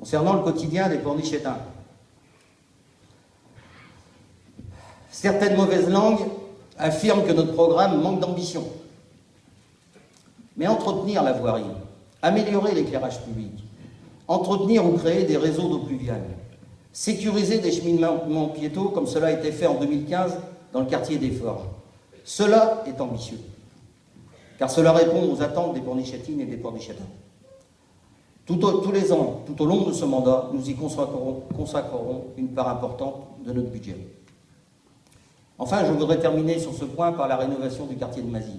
concernant le quotidien des Pornichétains. Certaines mauvaises langues affirment que notre programme manque d'ambition. Mais entretenir la voirie, améliorer l'éclairage public, entretenir ou créer des réseaux d'eau pluviale, sécuriser des cheminements piétons comme cela a été fait en 2015 dans le quartier des Forges, cela est ambitieux, car cela répond aux attentes des Pornichétines et des Pornichétains. Tous les ans, tout au long de ce mandat, nous y consacrerons une part importante de notre budget. Enfin, je voudrais terminer sur ce point par la rénovation du quartier de Mazy.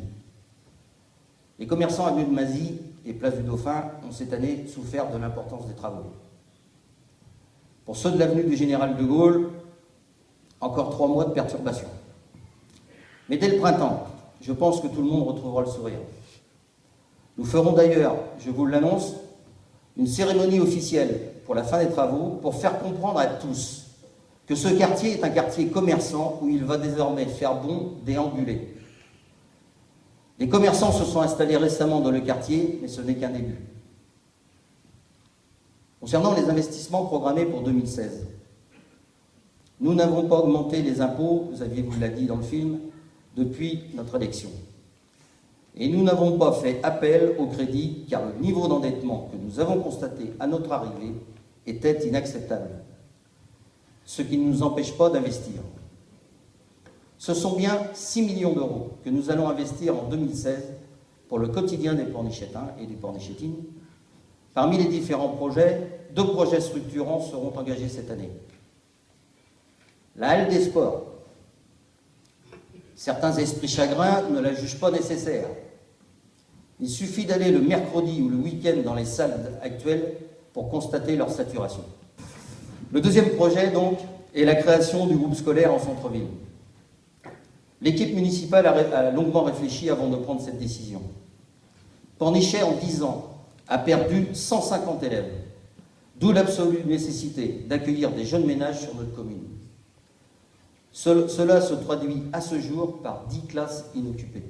Les commerçants avenue de Mazy et place du Dauphin ont cette année souffert de l'importance des travaux. Pour ceux de l'avenue du Général de Gaulle, encore 3 mois de perturbation. Mais dès le printemps, je pense que tout le monde retrouvera le sourire. Nous ferons d'ailleurs, je vous l'annonce, une cérémonie officielle pour la fin des travaux pour faire comprendre à tous que ce quartier est un quartier commerçant où il va désormais faire bon déambuler. Les commerçants se sont installés récemment dans le quartier, mais ce n'est qu'un début. Concernant les investissements programmés pour 2016, nous n'avons pas augmenté les impôts, Xavier vous l'a dit dans le film, depuis notre élection. Et nous n'avons pas fait appel au crédit car le niveau d'endettement que nous avons constaté à notre arrivée était inacceptable, ce qui ne nous empêche pas d'investir. Ce sont bien 6 millions d'euros que nous allons investir en 2016 pour le quotidien des Pornichétains et des Pornichétines. Parmi les différents projets, 2 projets structurants seront engagés cette année. La halle des sports. Certains esprits chagrins ne la jugent pas nécessaire. Il suffit d'aller le mercredi ou le week-end dans les salles actuelles pour constater leur saturation. Le deuxième projet, donc, est la création du groupe scolaire en centre-ville. L'équipe municipale a longuement réfléchi avant de prendre cette décision. Pornichet, en 10 ans, a perdu 150 élèves, d'où l'absolue nécessité d'accueillir des jeunes ménages sur notre commune. Cela se traduit à ce jour par 10 classes inoccupées.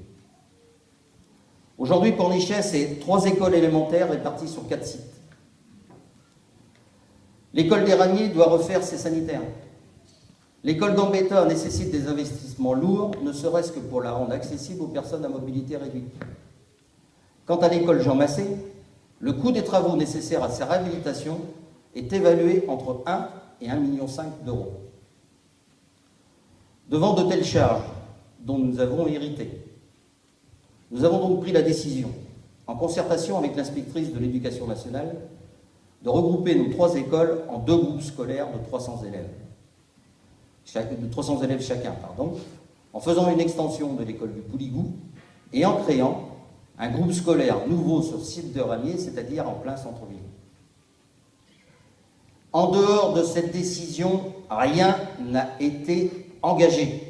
Aujourd'hui, Pornichet, c'est 3 écoles élémentaires réparties sur 4 sites. L'école des Ramiers doit refaire ses sanitaires. L'école Gambetta nécessite des investissements lourds, ne serait-ce que pour la rendre accessible aux personnes à mobilité réduite. Quant à l'école Jean Massé, le coût des travaux nécessaires à sa réhabilitation est évalué entre 1 et 1,5 million d'euros. Devant de telles charges dont nous avons hérité, nous avons donc pris la décision, en concertation avec l'inspectrice de l'Éducation nationale, de regrouper nos 3 écoles en 2 groupes scolaires de 300 élèves. Chacun, en faisant une extension de l'école du Pouligou et en créant un groupe scolaire nouveau sur le site de Ramiers, c'est-à-dire en plein centre-ville. En dehors de cette décision, rien n'a été engagé.